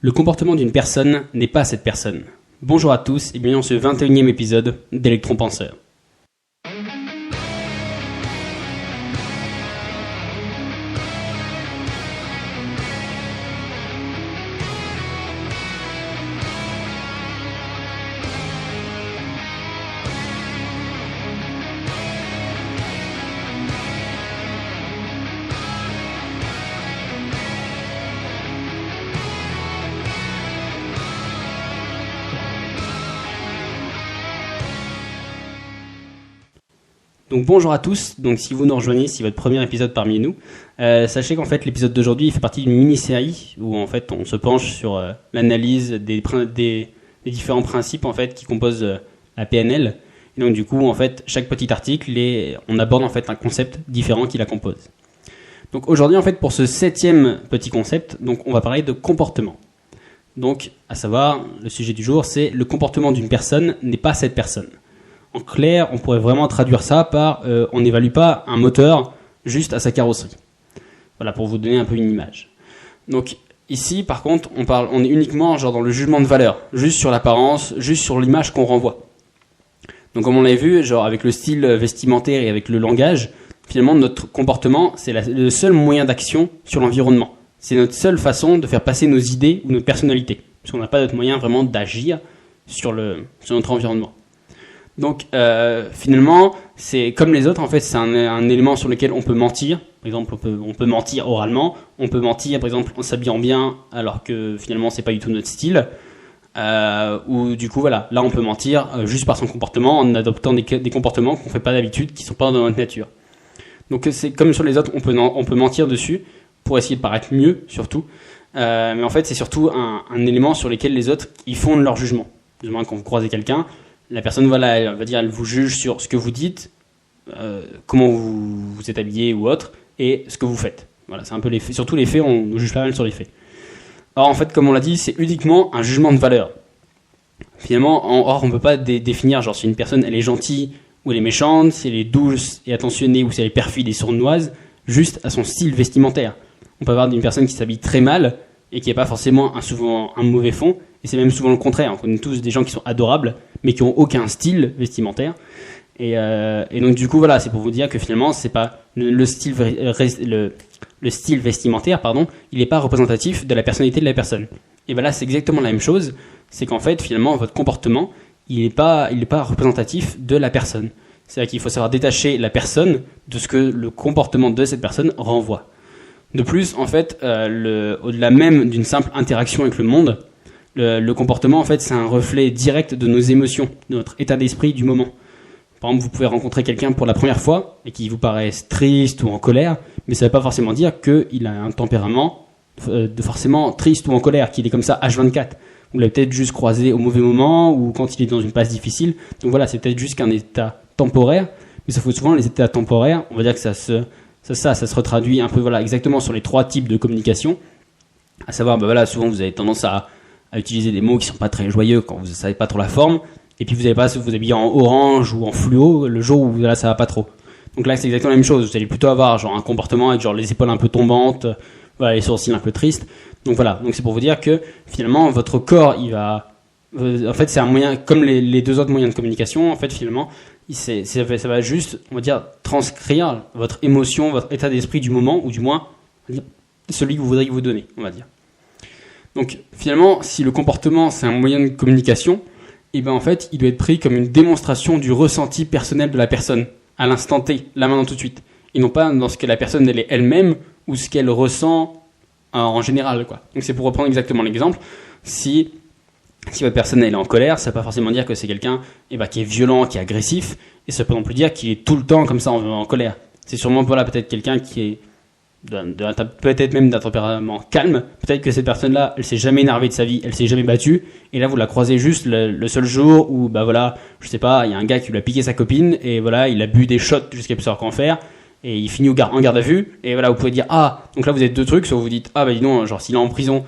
Le comportement d'une personne n'est pas cette personne. Bonjour à tous et bienvenue dans ce 21e épisode d'Electron Penseur. Donc bonjour à tous, donc si vous nous rejoignez, si votre premier épisode parmi nous, sachez qu'en fait l'épisode d'aujourd'hui il fait partie d'une mini-série où en fait on se penche sur l'analyse des différents principes en fait qui composent la PNL. Et donc du coup en fait chaque petit article on aborde en fait un concept différent qui la compose. Donc aujourd'hui en fait pour ce 7e petit concept, donc on va parler de comportement. Donc à savoir le sujet du jour c'est le comportement d'une personne n'est pas cette personne. En clair, on pourrait vraiment traduire ça par on n'évalue pas un moteur juste à sa carrosserie. Voilà, pour vous donner un peu une image. Donc ici, par contre, on est uniquement genre dans le jugement de valeur, juste sur l'apparence, juste sur l'image qu'on renvoie. Donc comme on l'a vu, genre avec le style vestimentaire et avec le langage, finalement notre comportement, c'est le seul moyen d'action sur l'environnement. C'est notre seule façon de faire passer nos idées ou notre personnalité, parce qu'on n'a pas d'autre moyen vraiment d'agir sur notre environnement. Donc finalement, c'est comme les autres en fait, c'est un élément sur lequel on peut mentir. Par exemple, on peut mentir oralement, on peut mentir par exemple en s'habillant bien alors que finalement c'est pas du tout notre style. Ou du coup voilà, là on peut mentir juste par son comportement en adoptant des comportements qu'on fait pas d'habitude, qui sont pas dans notre nature. Donc c'est comme sur les autres, on peut mentir dessus pour essayer de paraître mieux surtout. Mais en fait c'est surtout un élément sur lequel les autres ils fondent leur jugement. Du moins quand vous croisez quelqu'un. La personne, voilà, elle vous juge sur ce que vous dites, comment vous êtes habillé ou autre, et ce que vous faites. Voilà, c'est un peu les faits. Surtout les faits, on juge pas mal sur les faits. Or, en fait, comme on l'a dit, c'est uniquement un jugement de valeur. Finalement, on peut pas définir, genre, si une personne, elle est gentille ou elle est méchante, si elle est douce et attentionnée ou si elle est perfide et sournoise, juste à son style vestimentaire. On peut avoir une personne qui s'habille très mal et qui n'a pas forcément souvent un mauvais fond, et c'est même souvent le contraire. On connaît tous des gens qui sont adorables, mais qui n'ont aucun style vestimentaire. Et donc du coup, voilà, c'est pour vous dire que finalement, c'est pas le style vestimentaire, il n'est pas représentatif de la personnalité de la personne. Et voilà, c'est exactement la même chose. C'est qu'en fait, finalement, votre comportement, il n'est pas représentatif de la personne. C'est-à-dire qu'il faut savoir détacher la personne de ce que le comportement de cette personne renvoie. De plus, en fait, au-delà même d'une simple interaction avec le monde, le comportement, en fait, c'est un reflet direct de nos émotions, de notre état d'esprit du moment. Par exemple, vous pouvez rencontrer quelqu'un pour la première fois et qui vous paraisse triste ou en colère, mais ça ne veut pas forcément dire qu'il a un tempérament de forcément triste ou en colère, qu'il est comme ça H24. Vous l'avez peut-être juste croisé au mauvais moment ou quand il est dans une passe difficile. Donc voilà, c'est peut-être juste qu'un état temporaire, mais ça faut souvent les états temporaires, on va dire que ça se retraduit un peu voilà, exactement sur les 3 types de communication. À savoir, souvent vous avez tendance à utiliser des mots qui sont pas très joyeux quand vous ne savez pas trop la forme, et puis vous n'allez pas vous habiller en orange ou en fluo le jour où là ça va pas trop. Donc là c'est exactement la même chose, vous allez plutôt avoir genre un comportement avec genre les épaules un peu tombantes, voilà, les sourcils un peu tristes. Donc voilà, donc c'est pour vous dire que finalement votre corps il va, en fait c'est un moyen comme les 2 autres moyens de communication, en fait finalement ça va juste, on va dire, transcrire votre émotion, votre état d'esprit du moment, ou du moins celui que vous voudriez vous donner, on va dire. Donc finalement, si le comportement c'est un moyen de communication, et ben en fait, il doit être pris comme une démonstration du ressenti personnel de la personne à l'instant T, là maintenant tout de suite, et non pas dans ce que la personne elle est elle-même ou ce qu'elle ressent en général, quoi. Donc c'est pour reprendre exactement l'exemple, si votre personne elle est en colère, ça ne veut pas forcément dire que c'est quelqu'un qui est violent, qui est agressif, et ça ne peut non plus dire qu'il est tout le temps comme ça en colère. C'est sûrement peut-être quelqu'un qui est peut-être même d'un tempérament calme. Peut-être que cette personne-là, elle s'est jamais énervée de sa vie, elle s'est jamais battue, et là vous la croisez juste le seul jour où je sais pas, il y a un gars qui lui a piqué sa copine et voilà, il a bu des shots jusqu'à plus savoir qu'en faire et il finit en garde à vue, et voilà, vous pouvez dire donc là vous avez 2 trucs, soit vous dites dis donc, genre s'il est en prison,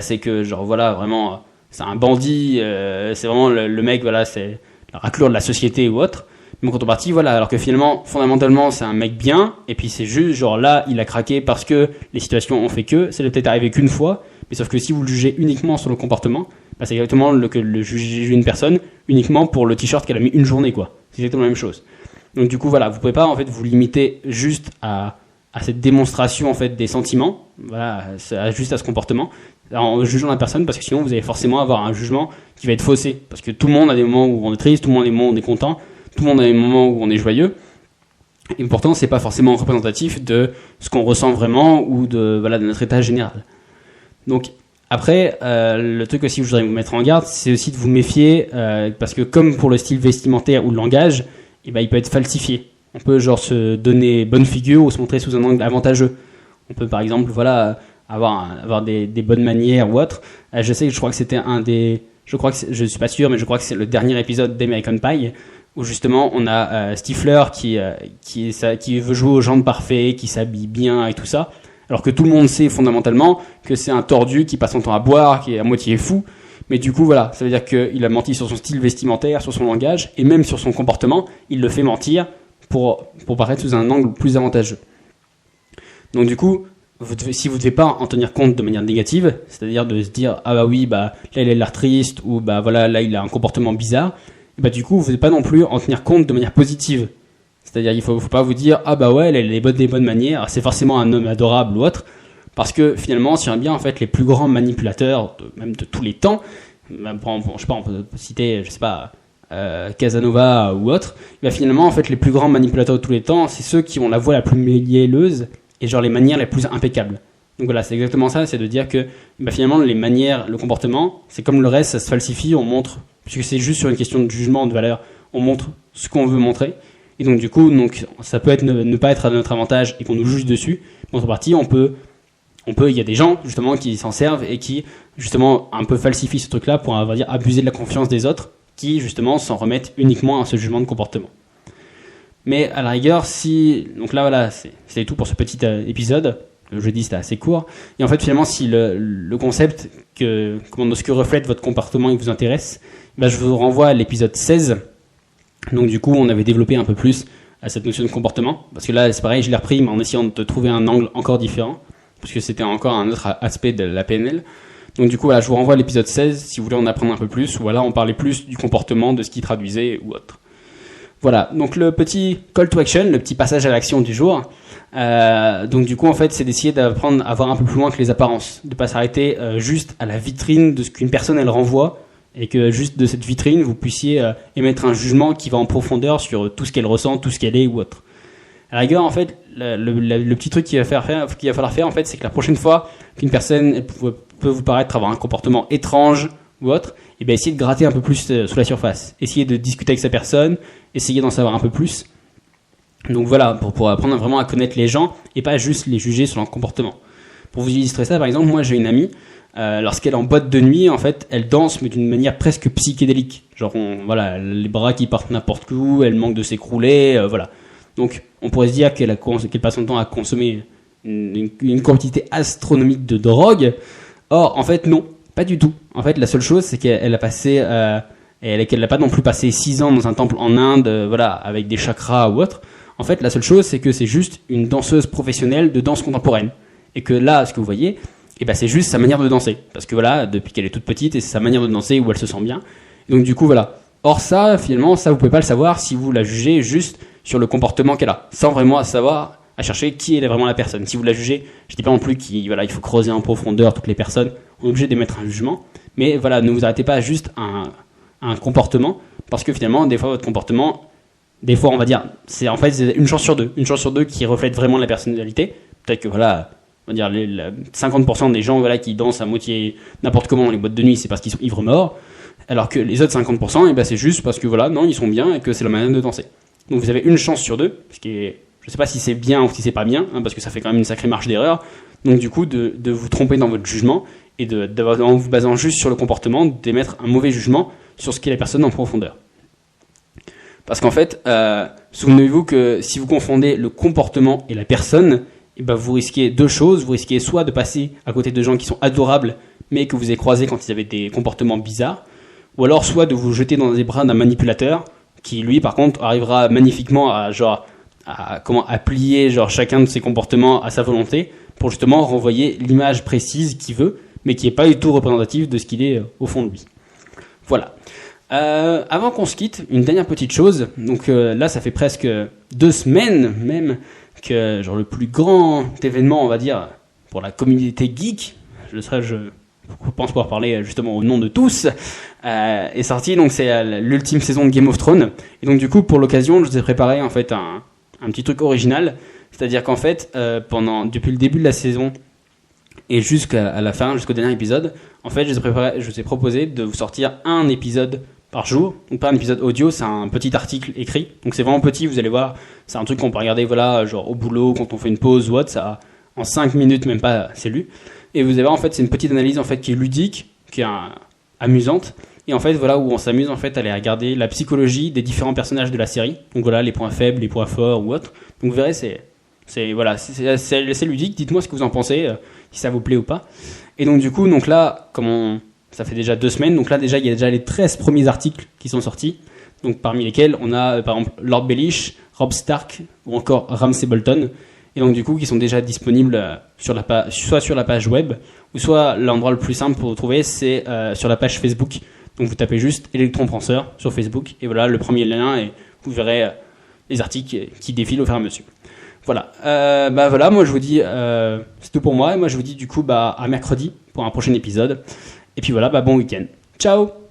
c'est que genre voilà, vraiment c'est un bandit, c'est vraiment le mec, voilà, c'est la raclure de la société ou autre. Mais en contrepartie, voilà, alors que finalement, fondamentalement, c'est un mec bien, et puis c'est juste, genre là, il a craqué parce que les situations ont fait que, ça peut-être arrivé qu'une fois, mais Mais sauf que si vous le jugez uniquement sur le comportement, bah, c'est exactement que le juger une personne uniquement pour le t-shirt qu'elle a mis une journée, quoi. C'est exactement la même chose. Donc du coup, voilà, vous pouvez pas en fait vous limiter juste à cette démonstration en fait des sentiments, voilà, juste à ce comportement, en jugeant la personne, parce que sinon vous allez forcément avoir un jugement qui va être faussé, parce que tout le monde a des moments où on est triste, tout le monde a des moments où on est content, tout le monde a des moments où on est joyeux, et pourtant c'est pas forcément représentatif de ce qu'on ressent vraiment ou de notre état général. Donc après, le truc aussi où je voudrais vous mettre en garde, c'est aussi de vous méfier, parce que comme pour le style vestimentaire ou le langage, il peut être falsifié. On peut se donner bonne figure ou se montrer sous un angle avantageux. On peut par exemple avoir des bonnes manières ou autre. Je crois que c'était je suis pas sûr, mais je crois que c'est le dernier épisode d'American Pie où justement on a Stifler qui veut jouer au gendre parfait, qui s'habille bien et tout ça, alors que tout le monde sait fondamentalement que c'est un tordu qui passe son temps à boire, qui est à moitié fou. Mais du coup, voilà, ça veut dire qu'il a menti sur son style vestimentaire, sur son langage, et même sur son comportement, il le fait mentir pour paraître sous un angle plus avantageux. Donc du coup, si vous ne devez pas en tenir compte de manière négative, c'est-à-dire de se dire « Ah bah oui, là il a l'air triste » ou « Bah voilà, là il a un comportement bizarre », du coup, vous ne devez pas non plus en tenir compte de manière positive. C'est-à-dire qu'il ne faut pas vous dire « Ah bah ouais, il a des bonnes manières, c'est forcément un homme adorable » ou autre. Parce que finalement, si on regarde bien, en fait, les plus grands manipulateurs, même de tous les temps, on peut citer, Casanova ou autre, finalement, en fait, les plus grands manipulateurs de tous les temps, c'est ceux qui ont la voix la plus mielleuse et les manières les plus impeccables. Donc voilà, c'est exactement ça, c'est de dire que finalement, les manières, le comportement, c'est comme le reste, ça se falsifie, on montre, puisque c'est juste sur une question de jugement, de valeur, on montre ce qu'on veut montrer. Et donc du coup, ça peut être ne pas être à notre avantage et qu'on nous juge dessus. En contrepartie, il y a des gens justement qui s'en servent et qui justement un peu falsifient ce truc-là pour abuser de la confiance des autres, qui justement s'en remettent uniquement à ce jugement de comportement. Mais à la rigueur, donc là voilà, c'est tout pour ce petit épisode. Le jeudi c'était assez court. Et en fait finalement, si le concept de ce que reflète votre comportement il vous intéresse, je vous renvoie à l'épisode 16. Donc du coup, on avait développé un peu plus à cette notion de comportement, parce que là c'est pareil, je l'ai repris mais en essayant de trouver un angle encore différent, parce que c'était encore un autre aspect de la PNL. Donc du coup, je vous renvoie à l'épisode 16 si vous voulez en apprendre un peu plus, ou on parlait plus du comportement, de ce qu'il traduisait ou autre. Voilà, donc le petit call to action, le petit passage à l'action du jour. Donc du coup, en fait, c'est d'essayer d'apprendre à voir un peu plus loin que les apparences, de pas s'arrêter juste à la vitrine de ce qu'une personne elle renvoie, et que juste de cette vitrine, vous puissiez émettre un jugement qui va en profondeur sur tout ce qu'elle ressent, tout ce qu'elle est ou autre. À la rigueur, en fait, le petit truc qu'il va falloir faire, en fait, c'est que la prochaine fois qu'une personne peut vous paraître avoir un comportement étrange ou autre, essayez de gratter un peu plus sous la surface. Essayez de discuter avec sa personne, essayez d'en savoir un peu plus. Donc voilà, pour apprendre vraiment à connaître les gens et pas juste les juger sur leur comportement. Pour vous illustrer ça, par exemple, moi j'ai une amie, lorsqu'elle est en boîte de nuit, en fait, elle danse mais d'une manière presque psychédélique. Les bras qui partent n'importe où, elle manque de s'écrouler, voilà. Donc, on pourrait se dire qu'elle passe son temps à consommer une quantité astronomique de drogue. Or, en fait, non, pas du tout. En fait, la seule chose, c'est qu'elle n'a pas non plus passé 6 ans dans un temple en Inde, avec des chakras ou autre. En fait, la seule chose, c'est que c'est juste une danseuse professionnelle de danse contemporaine. Et que là, ce que vous voyez, c'est juste sa manière de danser. Parce que depuis qu'elle est toute petite, et c'est sa manière de danser où elle se sent bien. Et donc, du coup, voilà. Or, ça, finalement, vous pouvez pas le savoir si vous la jugez juste sur le comportement qu'elle a, sans vraiment savoir à chercher qui est vraiment la personne. Si vous la jugez, je dis pas non plus il faut creuser en profondeur toutes les personnes, on est obligé d'émettre un jugement, mais ne vous arrêtez pas juste à un comportement, parce que finalement, des fois, votre comportement, on va dire, c'est une chance sur deux qui reflète vraiment la personnalité. Peut-être que on va dire, 50% des gens qui dansent à moitié n'importe comment dans les boîtes de nuit, c'est parce qu'ils sont ivres morts, alors que les autres 50%, c'est juste parce que ils sont bien et que c'est la manière de danser. Donc vous avez une chance sur deux, ce qui est, je sais pas si c'est bien ou si c'est pas bien, parce que ça fait quand même une sacrée marge d'erreur. Donc du coup, de vous tromper dans votre jugement et en vous basant juste sur le comportement, d'émettre un mauvais jugement sur ce qu'est la personne en profondeur. Parce qu'en fait, souvenez-vous que si vous confondez le comportement et la personne, vous risquez deux choses. Vous risquez soit de passer à côté de gens qui sont adorables, mais que vous avez croisés quand ils avaient des comportements bizarres, ou alors soit de vous jeter dans les bras d'un manipulateur, qui lui par contre arrivera magnifiquement à plier chacun de ses comportements à sa volonté pour justement renvoyer l'image précise qu'il veut, mais qui est pas du tout représentatif de ce qu'il est au fond de lui. Voilà. Avant qu'on se quitte, une dernière petite chose. Donc là, ça fait presque 2 semaines même que genre le plus grand événement, on va dire, pour la communauté geek, je pense pouvoir parler justement au nom de tous, est sorti. Donc c'est l'ultime saison de Game of Thrones. Et donc du coup, pour l'occasion, je vous ai préparé en fait un petit truc original. C'est-à-dire qu'en fait, depuis le début de la saison et jusqu'à la fin, jusqu'au dernier épisode, en fait, je vous ai proposé de vous sortir un épisode par jour. Donc pas un épisode audio, c'est un petit article écrit. Donc c'est vraiment petit, vous allez voir, c'est un truc qu'on peut regarder voilà, genre au boulot, quand on fait une pause ou autre, ça en 5 minutes même pas, c'est lu. Et vous allez voir en fait, c'est une petite analyse en fait qui est ludique, qui est amusante. Et en fait, voilà où on s'amuse en fait à aller regarder la psychologie des différents personnages de la série. Donc voilà, les points faibles, les points forts ou autres. Donc vous verrez, c'est ludique. Dites-moi ce que vous en pensez, si ça vous plaît ou pas. Et donc du coup, donc là, ça fait déjà 2 semaines, donc là déjà il y a déjà les 13 premiers articles qui sont sortis. Donc parmi lesquels on a par exemple Lord Baelish, Robb Stark ou encore Ramsay Bolton. Et donc du coup qui sont déjà disponibles soit sur la page web ou soit l'endroit le plus simple pour vous trouver c'est sur la page Facebook. Donc vous tapez juste Electron Penseur sur Facebook et voilà le premier lien et vous verrez les articles qui défilent au fur et à mesure. Voilà. Voilà, moi je vous dis c'est tout pour moi et moi je vous dis du coup à mercredi pour un prochain épisode. Et puis voilà, bon week-end. Ciao.